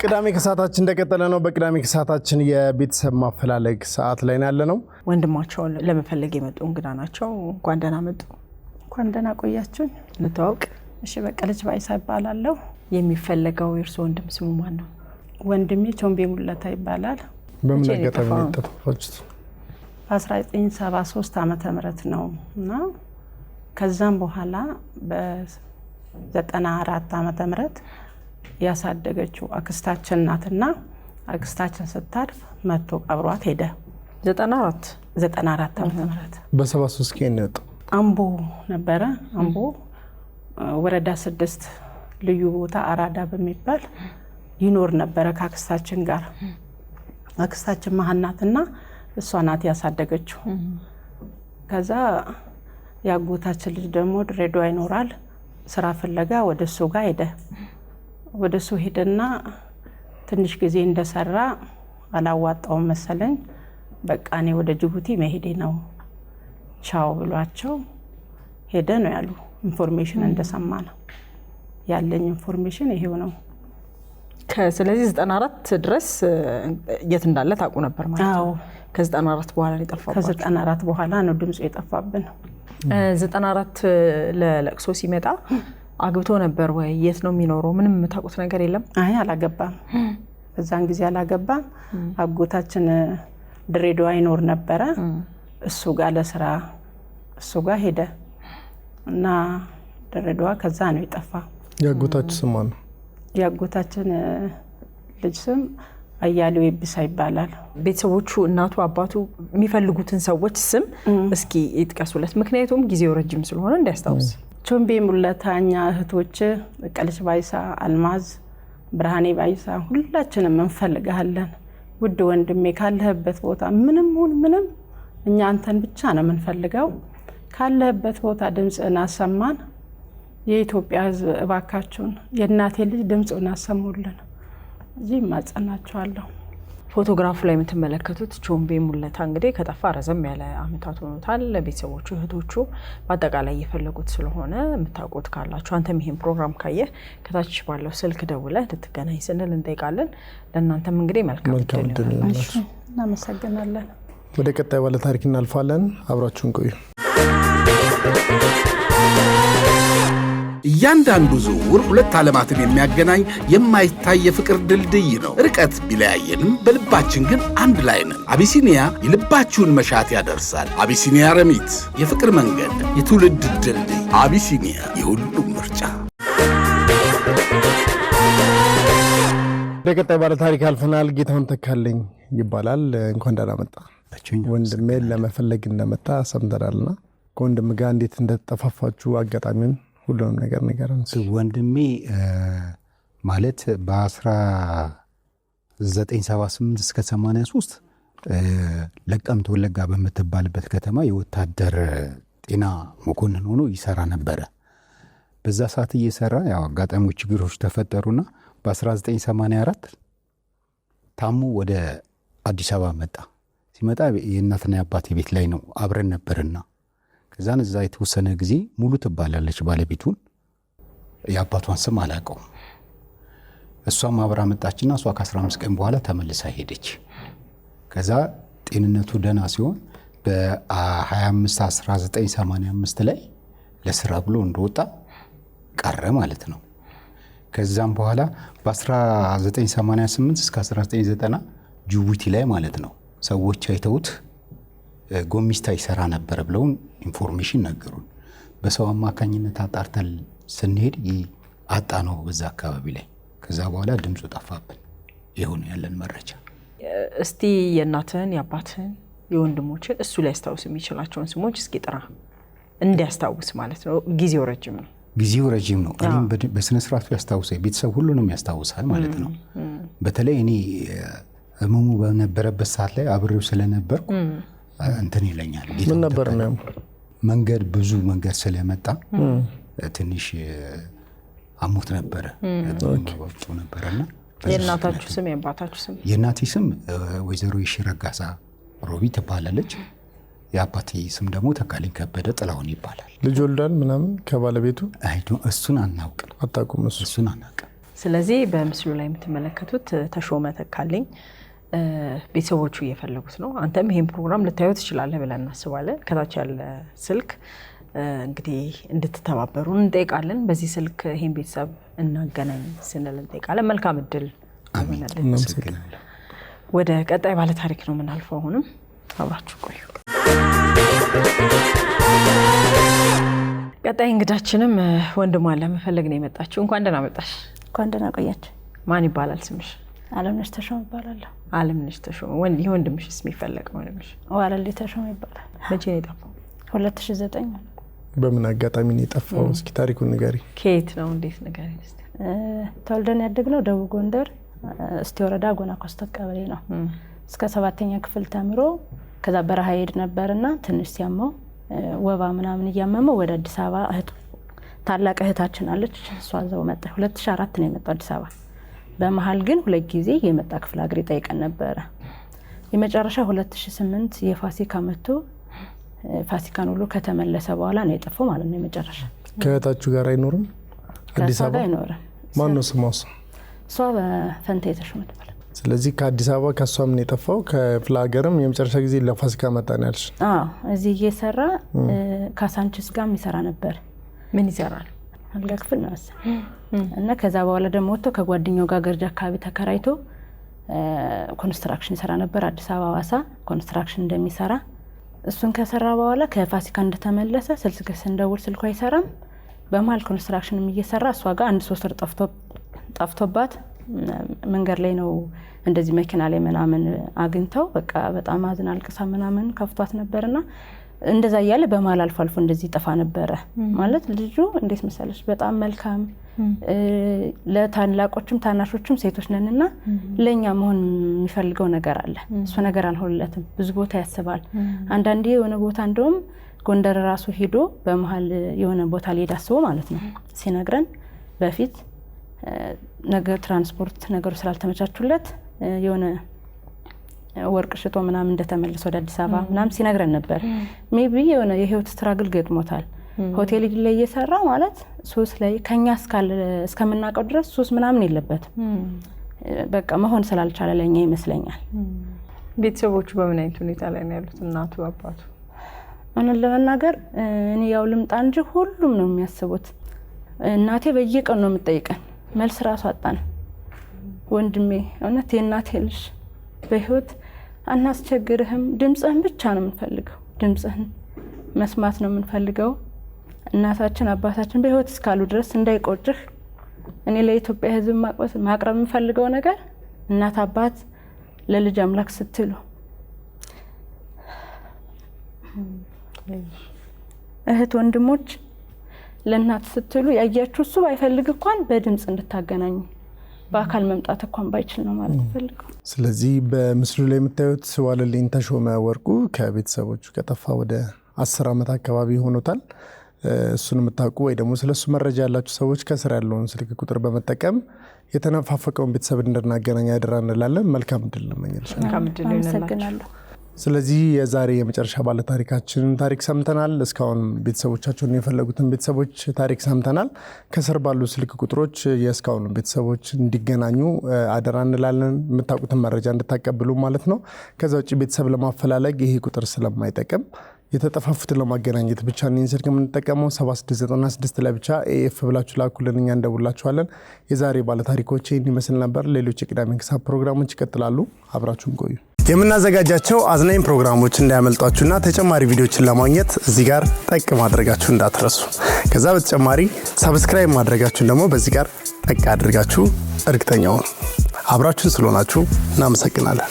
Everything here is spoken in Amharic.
ቅዳሜ ከሰዓታችን እንደቀጠለ ነው። በቅዳሜ ከሰዓታችን የቤተሰብ ማፈላለግ ሰዓት ላይ ያለነው ወንድማቸውን ለመፈለግ የመጡ እንግዳ ናቸው። እንኳን ደህና መጡ። እንኳን ደህና ቆያችሁን። እንተዋወቅ። እሺ በቀለች ባይሳ ይባላልው። የሚፈለገው የእርሱ ወንድም ስሙ ማን ነው? ወንድሜ ቾምቤ ሙለታ ይባላል። በምን አጋጣሚ ተጠፋፋችሁት? በ1973 ዓመተ ምህረት ነው እና ከዛም በኋላ በ94 ዓመተ ምህረት ያሳደገችው አክስታችን ናትና አክስታችን ስታርፍ መጥቶ ቀብሯት ሄደ። 94 ዓመተ ምህረት በ73 ከነጥ አምቦ ነበረ። አምቦ ወረዳ 6 ልዩ ቦታ አራዳ በሚባል ይኖር ነበረ ከአክስታችን ጋር። አክስታችን ማህናትና እሷ ናት ያሳደገችው። ከዛ ያጎታችን ልጅ ደግሞ ድሬዳዋ ይኖራል። ስራ ፍለጋ ወደሱ ጋር ሄደ። ወደሱ ሄደና ትንሽ ጊዜ እንደሰራ አላዋጣውም መሰለኝ። በቃ እኔ ወደ ጅቡቲ መሄዴ ነው ቻው ብሏቸው ሄደ ነው ያሉ። ኢንፎርሜሽን እንደሰማ ነው ያለኝ ኢንፎርሜሽን ይሄው ነው። ስለዚህ 94 ድረስ የት እንዳለ ታውቁ ነበር ማለት ነው? ከ94 በኋላ ነው የጠፋው። ከ94 በኋላ ነው ድምጹ የጠፋብን። 94 ለለቅሶ ሲመጣ አግብቶ ነበር ወይ? የት ነው የሚኖረው? ምንም የምታውቁት ነገር የለም? አይ አላገባም። በዛን ጊዜ አላገባም። አጎታችን ድሬዳዋ ይኖር ነበረ። እሱ ጋር ለስራ እሱ ጋር ሄደ እና ድሬዳዋ ከዛ ነው የጠፋ። ያጎታችሁ ስም ማን ነው? ያጎታችን ልጅ ስም አያሌው ይብሳ ይባላል። ቤተሰቦቹ እናቱ አባቱ የሚፈልጉትን ሰዎች ስም እስኪ ይጥቀሱለት፣ ምክንያቱም ጊዜው ረጅም ስለሆነ እንዲያስታውስ። ቾምቤ ሙለታኛ እህቶች በቀለች ባይሳ፣ አልማዝ፣ ብርሃኔ ባይሳ ሁላችንም እንፈልጋለን። ውድ ወንድሜ ካለህበት ቦታ ምንም ሁን ምንም እኛ አንተን ብቻ ነው የምንፈልገው። ካለህበት ቦታ ድምጽን አሰማን። የኢትዮጵያ ሕዝብ እባካችሁን የእናቴ ልጅ ድምጽን አሰሙልን። እዚህ ማጸናቸዋለሁ። ፎቶግራፉ ላይ የምትመለከቱት ቾምቤ ሙለታ እንግዲህ ከጠፋ ረዘም ያለ አመታት ሆኖታል። ቤተሰቦቹ እህቶቹ በአጠቃላይ እየፈለጉት ስለሆነ የምታውቁት ካላችሁ አንተም ይሄን ፕሮግራም ካየህ ከታች ባለው ስልክ ደውለህ እንድትገናኝ ስንል እንጠይቃለን። ለእናንተም እንግዲህ መልካም እድል ይሁንላችሁ። እናመሰግናለን። ወደ ቀጣይ ባለ ታሪክ እናልፋለን። አብራችሁን ቆዩ። እያንዳንዱ ዝውውር ሁለት ዓለማትን የሚያገናኝ የማይታይ የፍቅር ድልድይ ነው። ርቀት ቢለያየንም በልባችን ግን አንድ ላይ ነን። አቢሲኒያ የልባችሁን መሻት ያደርሳል። አቢሲኒያ ረሚት፣ የፍቅር መንገድ፣ የትውልድ ድልድይ። አቢሲኒያ የሁሉም ምርጫ። ወደ ቀጣይ ባለ ታሪክ አልፈናል። ጌታውን ተካልኝ ይባላል። እንኳን ደህና መጣ። ወንድሜን ለመፈለግ እንደመጣ ሰምተናልና ከወንድም ጋር እንዴት እንደተጠፋፋችሁ አጋጣሚውን ሁሉንም ነገር ንገረን። ወንድሜ ማለት በ1978 እስከ 83 ለቀምት ወለጋ በምትባልበት ከተማ የወታደር ጤና መኮንን ሆኖ ይሰራ ነበረ። በዛ ሰዓት እየሰራ ያው አጋጣሚዎች ችግሮች ተፈጠሩና በ1984 ታሙ ወደ አዲስ አበባ መጣ። ሲመጣ የእናትና የአባቴ ቤት ላይ ነው አብረን ነበርና ከዛን እዛ የተወሰነ ጊዜ ሙሉ ትባላለች ባለቤቱን። የአባቷን ስም አላውቀውም። እሷም አብራ መጣችና እሷ ከ15 ቀን በኋላ ተመልሳ ሄደች። ከዛ ጤንነቱ ደህና ሲሆን በ25 1985 ላይ ለስራ ብሎ እንደወጣ ቀረ ማለት ነው። ከዛም በኋላ በ1988 እስከ 1990 ጅቡቲ ላይ ማለት ነው ሰዎች አይተውት ጎሚስታ ይሰራ ነበር ብለውን ኢንፎርሜሽን ነገሩን። በሰው አማካኝነት አጣርተን ስንሄድ አጣ ነው በዛ አካባቢ ላይ። ከዛ በኋላ ድምፁ ጠፋብን። ይሁን ያለን መረጃ። እስቲ የእናትህን የአባትህን የወንድሞችን እሱ ሊያስታውስ የሚችላቸውን ስሞች እስኪ ጥራ፣ እንዲያስታውስ ማለት ነው። ጊዜው ረጅም ነው። ጊዜው ረጅም ነው። እኔም በስነ ስርዓቱ ያስታውሳል። ቤተሰብ ሁሉንም ያስታውሳል ማለት ነው። በተለይ እኔ ህመሙ በነበረበት ሰዓት ላይ አብሬው ስለነበርኩ እንትን ይለኛል። ምን ነበር ነው መንገድ ብዙ መንገድ ስለመጣ ትንሽ አሞት ነበረ። ወጥቶ ነበርና የእናታችሁ ስም የአባታችሁ ስም? የእናቴ ስም ወይዘሮ ይሽረጋሳ ሮቢ ትባላለች። የአባቴ ስም ደግሞ ተካልኝ ከበደ ጥላሁን ይባላል። ልጅ ወልዷል ምናምን ከባለቤቱ? እሱን አናውቅም። አታውቁም? እሱን አናውቅም። ስለዚህ በምስሉ ላይ የምትመለከቱት ተሾመ ተካልኝ ቤተሰቦቹ እየፈለጉት ነው። አንተም ይሄን ፕሮግራም ልታዩት ትችላለህ ብለን እናስባለን። ከታች ያለ ስልክ እንግዲህ እንድትተባበሩ እንጠይቃለን። በዚህ ስልክ ይሄን ቤተሰብ እናገናኝ ስንል እንጠይቃለን። መልካም እድል ይሆናል። ወደ ቀጣይ ባለ ታሪክ ነው የምናልፈው። አሁንም አብራችሁ ቆዩ። ቀጣይ እንግዳችንም ወንድሟን ለመፈለግ ነው የመጣችው። እንኳን ደህና መጣሽ። እንኳን ደህና ቆያችሁ። ማን ይባላል ስምሽ? አለምነሽ ተሾመ ይባላል። አለምነሽ ተሾመ። የወንድምሽ ስም ይፈለገው ወንድምሽ? ዋለልኝ ተሾመ ይባላል። መቼ ነው የጠፋው? 2009። በምን አጋጣሚ ነው የጠፋው? እስኪ ታሪኩን ንገሪ። ከየት ነው? እንዴት ንገሪ እስቲ። ተወልደን ያደግነው ደቡብ ጎንደር እስቴ ወረዳ ጎና ኮስተት ቀበሌ ነው። እስከ 7ኛ ክፍል ተምሮ ከዛ በረሃ ሄድ ነበርና ትንሽ ሲያመው ወባ ምናምን እያመመው ወደ አዲስ አበባ ታላቅ እህታችን አለች፣ እሷ ዘው መጣ። 2004 ነው የመጣው አዲስ አበባ። በመሃል ግን 2 ጊዜ የመጣ ክፍለ ሀገር ጠይቀን ነበር። የመጨረሻ 2008 የፋሲካ መጥቶ ፋሲካን ሁሉ ከተመለሰ በኋላ ነው የጠፋው ማለት ነው። የመጨረሻ ከእህታችሁ ጋር አይኖርም? አዲስ አበባ አይኖርም። ማን ነው ስሟ? እሷ በፈንቴ ተሾመ ትባላለች። ስለዚህ ከአዲስ አበባ ከሷ ምን የጠፋው? ከክፍለ ሀገርም የመጨረሻ ጊዜ ለፋሲካ መጣ ነው ያልሽ? አዎ፣ እዚህ እየሰራ ካሳንቺስ ጋር ይሰራ ነበር። ምን ይሰራል? አልጋ ክፍል ነው መሰለኝ። እና ከዛ በኋላ ደግሞ ወጥቶ ከጓደኛው ጋር ገርጃ አካባቢ ተከራይቶ ኮንስትራክሽን ይሰራ ነበር። አዲስ አበባ ዋሳ ኮንስትራክሽን እንደሚሰራ እሱን ከሰራ በኋላ ከፋሲካ እንደተመለሰ ስልክ ስንደውል ስልኩ አይሰራም። በመሃል ኮንስትራክሽንም እየሰራ እሷ ጋር 1-3 ወር ጠፍቶባት መንገድ ላይ ነው እንደዚህ መኪና ላይ ምናምን አግኝተው በቃ በጣም አዝና አልቅሳ ምናምን ከፍቷት ነበርና እንደዛ እያለ በመሃል አልፎ አልፎ እንደዚህ ጠፋ ነበረ። ማለት ልጁ እንዴት መሰለሽ በጣም መልካም፣ ለታላቆችም ታናሾችም ሴቶች ነንና ለኛ መሆን የሚፈልገው ነገር አለ። እሱ ነገር አልሆነለትም። ብዙ ቦታ ያስባል። አንዳንዴ የሆነ ቦታ እንደውም ጎንደር ራሱ ሄዶ በመሃል የሆነ ቦታ ሊሄድ አስቦ ማለት ነው ሲነግረን በፊት ነገር ትራንስፖርት ነገሩ ስላልተመቻቹለት የሆነ ወርቅ ሽቶ ምናምን እንደተመለሰ ወደ አዲስ አበባ ምናምን ሲነግረን ነበር። ሜቢ የሆነ የህይወት ስትራግል ገጥሞታል። ሆቴል ላይ እየሰራ ማለት ሱስ ላይ ከኛ እስከምናውቀው ድረስ ሱስ ምናምን የለበትም። በቃ መሆን ስላልቻለ ለኛ ይመስለኛል። ቤተሰቦቹ በምን አይነት ሁኔታ ላይ ነው ያሉት? እናቱ አባቱ? እውነት ለመናገር እኔ ያው ልምጣ እንጂ ሁሉም ነው የሚያስቡት። እናቴ በየቀኑ ነው የምትጠይቀን፣ መልስ ራሱ አጣን። ወንድሜ እውነት የእናቴ ልጅ በህይወት አናስቸግርህም፣ ድምጽህን ብቻ ነው የምንፈልገው፣ ድምጽህን መስማት ነው የምንፈልገው። እናታችን አባታችን በህይወት እስካሉ ድረስ እንዳይቆጭህ። እኔ ለኢትዮጵያ ህዝብ ማቅረብ የምፈልገው ነገር እናት አባት ለልጅ አምላክ ስትሉ፣ እህት ወንድሞች ለእናት ስትሉ ያያችሁ እሱ ባይፈልግ እንኳን በድምጽ እንድታገናኙ በአካል መምጣት እንኳን ባይችል ነው ማለት ፈልገው። ስለዚህ በምስሉ ላይ የምታዩት ዋለልኝ ተሾመ ወርቁ ከቤተሰቦቹ ከጠፋ ወደ 10 ዓመት አካባቢ ሆኖታል። እሱን የምታውቁ ወይ ደግሞ ስለሱ መረጃ ያላችሁ ሰዎች ከስር ያለውን ስልክ ቁጥር በመጠቀም የተነፋፈቀውን ቤተሰብ እንድናገናኝ ያደራ እንላለን። መልካም እድል እንመኛለን። መልካም እድል አመሰግናለሁ። ስለዚህ የዛሬ የመጨረሻ ባለ ታሪካችንን ታሪክ ሰምተናል። እስካሁን ቤተሰቦቻቸውን የፈለጉትን ቤተሰቦች ታሪክ ሰምተናል። ከስር ባሉ ስልክ ቁጥሮች የእስካሁኑ ቤተሰቦች እንዲገናኙ አደራ እንላለን። የምታውቁትን መረጃ እንድታቀብሉ ማለት ነው። ከዛ ውጭ ቤተሰብ ለማፈላለግ ይሄ ቁጥር ስለማይጠቅም የተጠፋፉትን ለማገናኘት ብቻ ነው ስልክ የምንጠቀመው። 7696 ላይ ብቻ ኤኤፍ ብላችሁ ላኩልን፣ እኛ እንደውላችኋለን። የዛሬ ባለ ታሪኮች ይህን ይመስል ነበር። ሌሎች የቅዳሜ ከሰዓት ፕሮግራሞች ይቀጥላሉ። አብራችሁን ቆዩ። የምናዘጋጃቸው አዝናኝ ፕሮግራሞች እንዳያመልጧችሁና ተጨማሪ ቪዲዮችን ለማግኘት እዚህ ጋር ጠቅ ማድረጋችሁ እንዳትረሱ። ከዛ በተጨማሪ ሰብስክራይብ ማድረጋችሁን ደግሞ በዚህ ጋር ጠቅ አድርጋችሁ እርግጠኛውን አብራችሁን ስለሆናችሁ እናመሰግናለን።